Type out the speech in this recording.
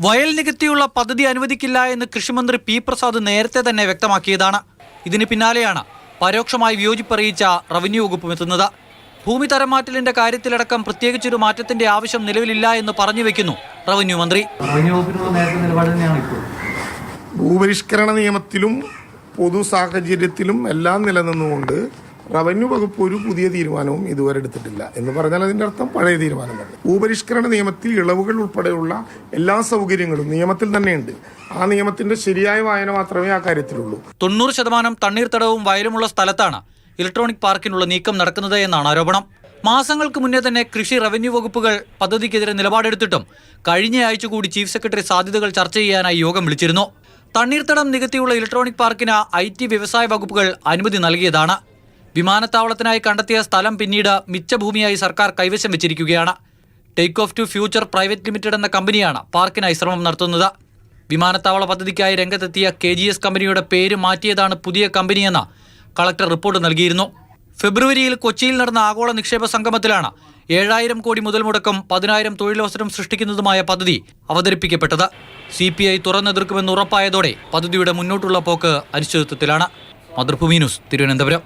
വയൽ നികത്തിയുള്ള പദ്ധതി അനുവദിക്കില്ല എന്ന് കൃഷിമന്ത്രി പി പ്രസാദ് നേരത്തെ തന്നെ വ്യക്തമാക്കിയതാണ്. ഇതിന് പിന്നാലെയാണ് പരോക്ഷമായി വിയോജിപ്പറിയിച്ച റവന്യൂ വകുപ്പും എത്തുന്നത്. ഭൂമി തരംമാറ്റലിന്റെ കാര്യത്തിലടക്കം പ്രത്യേകിച്ചൊരു മാറ്റത്തിന്റെ ആവശ്യം നിലവിലില്ല എന്ന് പറഞ്ഞു വെക്കുന്നു റവന്യൂ മന്ത്രി. ഭൂപരിഷ്കരണ നിയമത്തിലും പൊതു സാഹചര്യത്തിലും എല്ലാം നിലനിന്നുകൊണ്ട് റവന്യൂ വകുപ്പ് ഒരു പുതിയ തീരുമാനവും ഇതുവരെ എടുത്തിട്ടില്ല എന്ന് പറഞ്ഞാൽ അതിന്റെ അർത്ഥം പഴയ തീരുമാനം തന്നെ. ഭൂപരിഷ്കരണ നിയമത്തിൽ ഇളവുകൾ ഉൾപ്പെടെയുള്ള എല്ലാ സൗകര്യങ്ങളും നിയമത്തിൽ തന്നെയുണ്ട്. ആ നിയമത്തിന്റെ ശരിയായ വായന മാത്രമേ ആ കാര്യത്തിലുള്ളൂ. 90% തണ്ണീർത്തടവും വയലുമുള്ള സ്ഥലത്താണ് ഇലക്ട്രോണിക് പാർക്കിനുള്ള നീക്കം നടക്കുന്നത് എന്നാണ് ആരോപണം. മാസങ്ങൾക്ക് മുന്നേ തന്നെ കൃഷി റവന്യൂ വകുപ്പുകൾ പദ്ധതിക്കെതിരെ നിലപാടെടുത്തിട്ടും കഴിഞ്ഞ ആഴ്ച കൂടി ചീഫ് സെക്രട്ടറി സാധ്യതകൾ ചർച്ച ചെയ്യാനായി യോഗം വിളിച്ചിരുന്നു. തണ്ണീർത്തടം നികത്തിയുള്ള ഇലക്ട്രോണിക് പാർക്കിന് IT വ്യവസായ വകുപ്പുകൾ അനുമതി നൽകിയതാണ്. വിമാനത്താവളത്തിനായി കണ്ടെത്തിയ സ്ഥലം പിന്നീട് മിച്ചഭൂമിയായി സർക്കാർ കൈവശം വെച്ചിരിക്കുകയാണ്. Take of two future private limited എന്ന കമ്പനിയാണ് പാർക്കിനായി ശ്രമം നടത്തുന്നത്. വിമാനത്താവള പദ്ധതിക്കായി രംഗത്തെത്തിയ KGS കമ്പനിയുടെ പേര് മാറ്റിയതാണ് പുതിയ കമ്പനിയെന്ന് കളക്ടർ റിപ്പോർട്ട് നൽകിയിരുന്നു. ഫെബ്രുവരിയിൽ കൊച്ചിയിൽ നടന്ന ആഗോള നിക്ഷേപ സംഗമത്തിലാണ് 7000 കോടി മുതൽ മുടക്കം 10,000 തൊഴിലവസരം സൃഷ്ടിക്കുന്നതുമായ പദ്ധതി അവതരിപ്പിക്കപ്പെട്ടത്. CPI തുറന്നെതിർക്കുമെന്ന് ഉറപ്പായതോടെ പദ്ധതിയുടെ മുന്നോട്ടുള്ള പോക്ക് അനിശ്ചിതത്വത്തിലാണ്. മാതൃഭൂമി ന്യൂസ്, തിരുവനന്തപുരം.